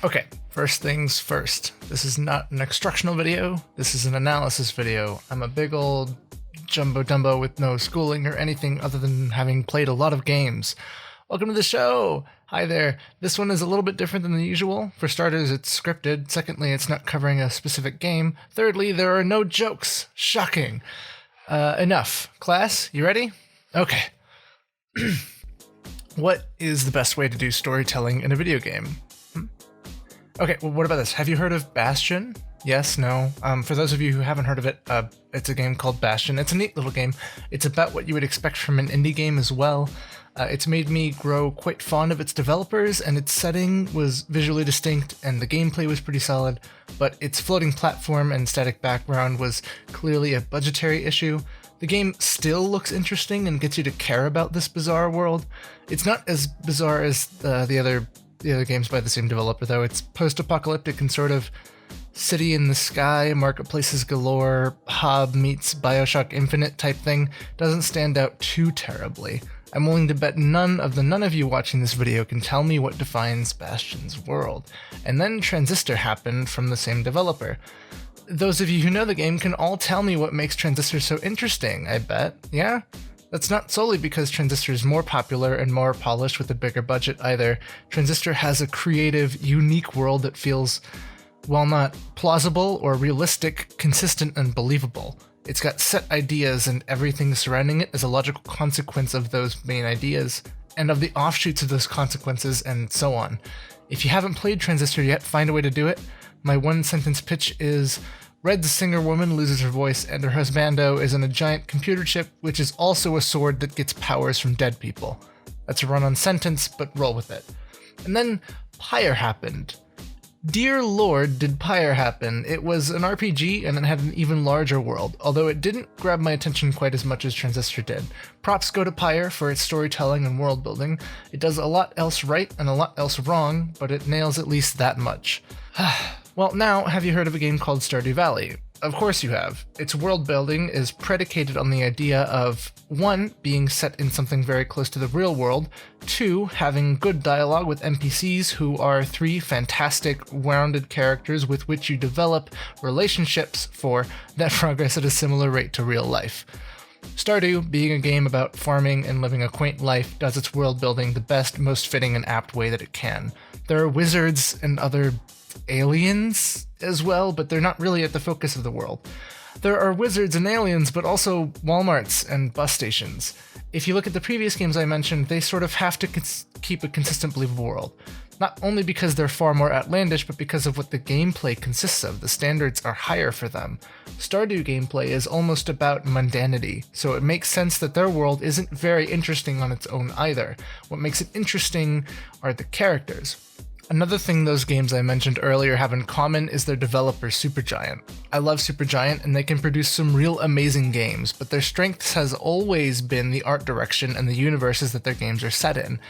Okay, first things first. This is not an instructional video, this is an analysis video. I'm a big old jumbo dumbo with no schooling or anything other than having played a lot of games. Welcome to the show! Hi there. This one is a little bit different than the usual. For starters, it's scripted. Secondly, it's not covering a specific game. Thirdly, there are no jokes. Shocking. Enough. Class, you ready? Okay. What is the best way to do storytelling in a video game? Okay, well, what about this? Have you heard of Bastion? Yes, no. For those of you who haven't heard of it, it's a game called Bastion. It's a neat little game. It's about what you would expect from an indie game as well. It's made me grow quite fond of its developers, and its setting was visually distinct, and the gameplay was pretty solid, but its floating platform and static background was clearly a budgetary issue. The game still looks interesting and gets you to care about this bizarre world. It's not as bizarre as the other games by the same developer, though. It's post-apocalyptic and sort of city in the sky, marketplaces galore, Hob meets Bioshock Infinite type thing. Doesn't stand out too terribly. I'm willing to bet none of you watching this video can tell me what defines Bastion's world. And then Transistor happened from the same developer. Those of you who know the game can all tell me what makes Transistor so interesting, I bet. Yeah? That's not solely because Transistor is more popular and more polished with a bigger budget either. Transistor has a creative, unique world that feels, while not plausible or realistic, consistent and believable. It's got set ideas, and everything surrounding it is a logical consequence of those main ideas, and of the offshoots of those consequences, and so on. If you haven't played Transistor yet, find a way to do it. My one-sentence pitch is: Red's singer woman loses her voice, and her husbando is in a giant computer chip, which is also a sword that gets powers from dead people. That's a run-on sentence, but roll with it. And then Pyre happened. Dear Lord, did Pyre happen. It was an RPG, and it had an even larger world, although it didn't grab my attention quite as much as Transistor did. Props go to Pyre for its storytelling and world building. It does a lot else right and a lot else wrong, but it nails at least that much. Well, now, have you heard of a game called Stardew Valley? Of course you have. Its world building is predicated on the idea of 1. Being set in something very close to the real world, 2. Having good dialogue with NPCs who are 3 fantastic, rounded characters with which you develop relationships, 4. Net progress at a similar rate to real life. Stardew, being a game about farming and living a quaint life, does its world building the best, most fitting and apt way that it can. There are wizards and other aliens as well, but they're not really at the focus of the world. There are wizards and aliens, but also Walmarts and bus stations. If you look at the previous games I mentioned, they sort of have to keep a consistent, believable world. Not only because they're far more outlandish, but because of what the gameplay consists of. The standards are higher for them. Stardew gameplay is almost about mundanity, so it makes sense that their world isn't very interesting on its own either. What makes it interesting are the characters. Another thing those games I mentioned earlier have in common is their developer, Supergiant. I love Supergiant, and they can produce some real amazing games, but their strengths has always been the art direction and the universes that their games are set in.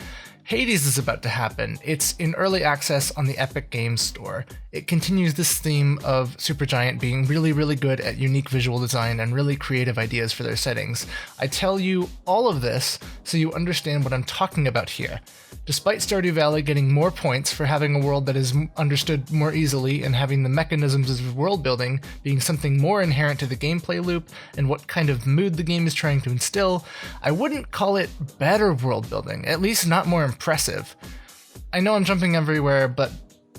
Hades is about to happen. It's in early access on the Epic Games Store. It continues this theme of Supergiant being really, really good at unique visual design and really creative ideas for their settings. I tell you all of this so you understand what I'm talking about here. Despite Stardew Valley getting more points for having a world that is understood more easily and having the mechanisms of world building being something more inherent to the gameplay loop and what kind of mood the game is trying to instill, I wouldn't call it better world building, at least not more impressive. I know I'm jumping everywhere, but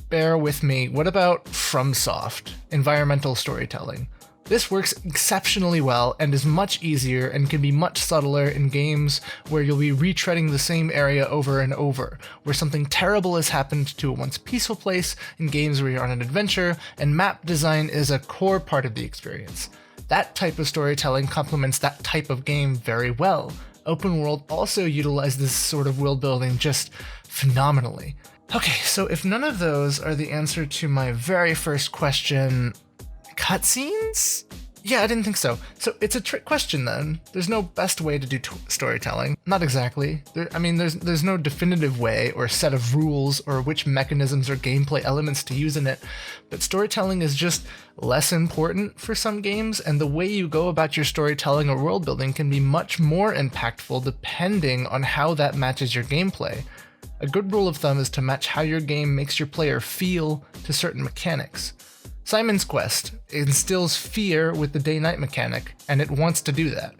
bear with me. What about FromSoft, environmental storytelling? This works exceptionally well and is much easier and can be much subtler in games where you'll be retreading the same area over and over, where something terrible has happened to a once peaceful place, in games where you're on an adventure, and map design is a core part of the experience. That type of storytelling complements that type of game very well. Open World also utilizes this sort of world building just phenomenally. Okay, so if none of those are the answer to my very first question, cutscenes? Yeah, I didn't think so. So it's a trick question then. There's no best way to do storytelling. Not exactly. There's no definitive way or set of rules or which mechanisms or gameplay elements to use in it. But storytelling is just less important for some games, and the way you go about your storytelling or world building can be much more impactful depending on how that matches your gameplay. A good rule of thumb is to match how your game makes your player feel to certain mechanics. Simon's Quest instills fear with the day-night mechanic, and it wants to do that.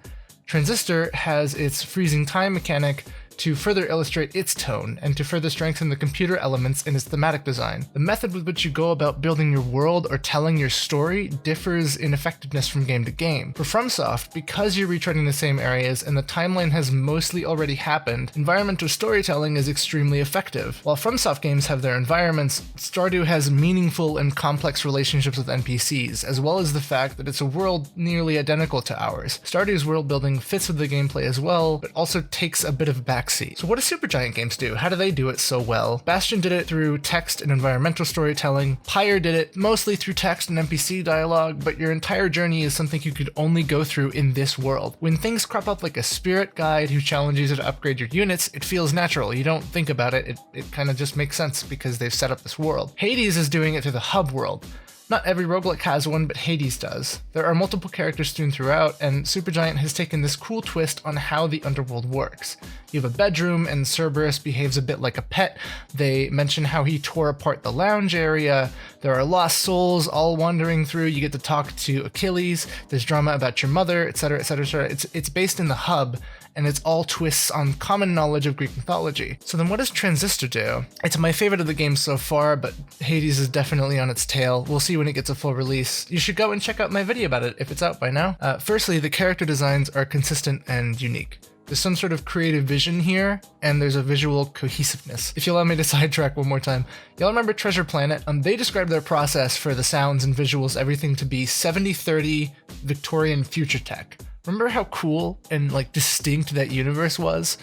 Transistor has its freezing time mechanic to further illustrate its tone and to further strengthen the computer elements in its thematic design. The method with which you go about building your world or telling your story differs in effectiveness from game to game. For FromSoft, because you're retreading the same areas and the timeline has mostly already happened, environmental storytelling is extremely effective. While FromSoft games have their environments, Stardew has meaningful and complex relationships with NPCs, as well as the fact that it's a world nearly identical to ours. Stardew's world building fits with the gameplay as well, but also takes a bit of backseat. So what do Supergiant games do? How do they do it so well? Bastion did it through text and environmental storytelling. Pyre did it mostly through text and NPC dialogue, but your entire journey is something you could only go through in this world. When things crop up like a spirit guide who challenges you to upgrade your units, it feels natural. You don't think about it. It kind of just makes sense because they've set up this world. Hades is doing it through the hub world. Not every roguelike has one, but Hades does. There are multiple characters strewn throughout, and Supergiant has taken this cool twist on how the underworld works. You have a bedroom, and Cerberus behaves a bit like a pet. They mention how he tore apart the lounge area. There are lost souls all wandering through. You get to talk to Achilles. There's drama about your mother, etc., etc., etc. It's based in the hub, and it's all twists on common knowledge of Greek mythology. So then what does Transistor do? It's my favorite of the games so far, but Hades is definitely on its tail. We'll see when it gets a full release. You should go and check out my video about it if it's out by now. Firstly, the character designs are consistent and unique. There's some sort of creative vision here, and there's a visual cohesiveness. If you allow me to sidetrack one more time, y'all remember Treasure Planet? They described their process for the sounds and visuals, everything to be 70-30 Victorian future tech. Remember how cool and like distinct that universe was?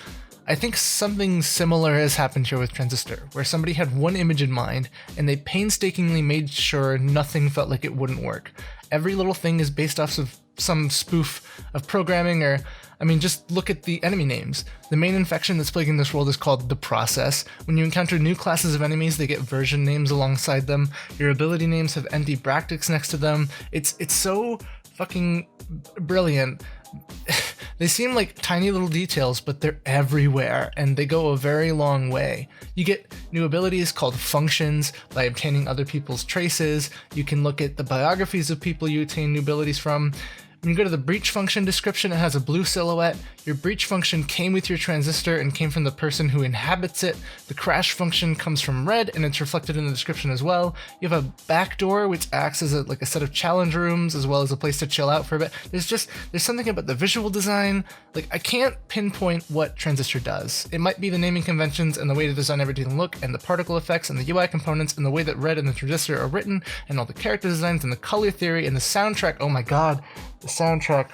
I think something similar has happened here with Transistor, where somebody had one image in mind and they painstakingly made sure nothing felt like it wouldn't work. Every little thing is based off of some spoof of programming, or I mean, just look at the enemy names. The main infection that's plaguing this world is called The Process. When you encounter new classes of enemies, they get version names alongside them. Your ability names have empty brackets next to them. It's so fucking brilliant. They seem like tiny little details, but they're everywhere, and they go a very long way. You get new abilities called functions by obtaining other people's traces. You can look at the biographies of people you attain new abilities from. When you go to the breach function description, it has a blue silhouette. Your breach function came with your transistor and came from the person who inhabits it. The crash function comes from red, and it's reflected in the description as well. You have a backdoor, which acts as a set of challenge rooms, as well as a place to chill out for a bit. There's something about the visual design. Like, I can't pinpoint what Transistor does. It might be the naming conventions and the way to design everything look, and the particle effects and the UI components and the way that red and the Transistor are written, and all the character designs and the color theory and the soundtrack. Oh my god, the soundtrack.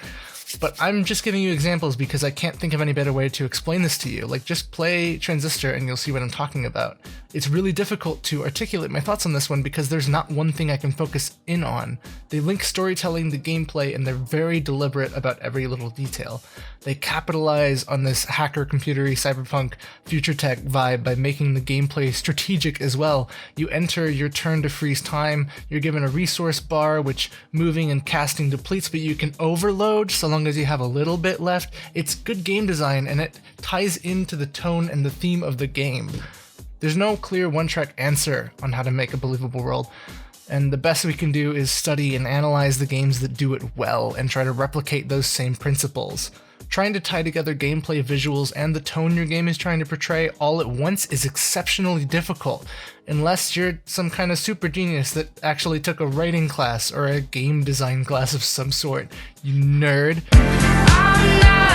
But I'm just giving you examples because I can't think of any better way to explain this to you. Like, just play Transistor and you'll see what I'm talking about. It's really difficult to articulate my thoughts on this one because there's not one thing I can focus in on. They link storytelling to gameplay, and they're very deliberate about every little detail. They capitalize on this hacker computery cyberpunk future tech vibe by making the gameplay strategic as well. You enter your turn to freeze time, you're given a resource bar which moving and casting depletes, but you can overload so long as you have a little bit left. It's good game design, and it ties into the tone and the theme of the game. There's no clear one-track answer on how to make a believable world, and the best we can do is study and analyze the games that do it well and try to replicate those same principles. Trying to tie together gameplay, visuals, and the tone your game is trying to portray all at once is exceptionally difficult, unless you're some kind of super genius that actually took a writing class or a game design class of some sort, you nerd. I'm not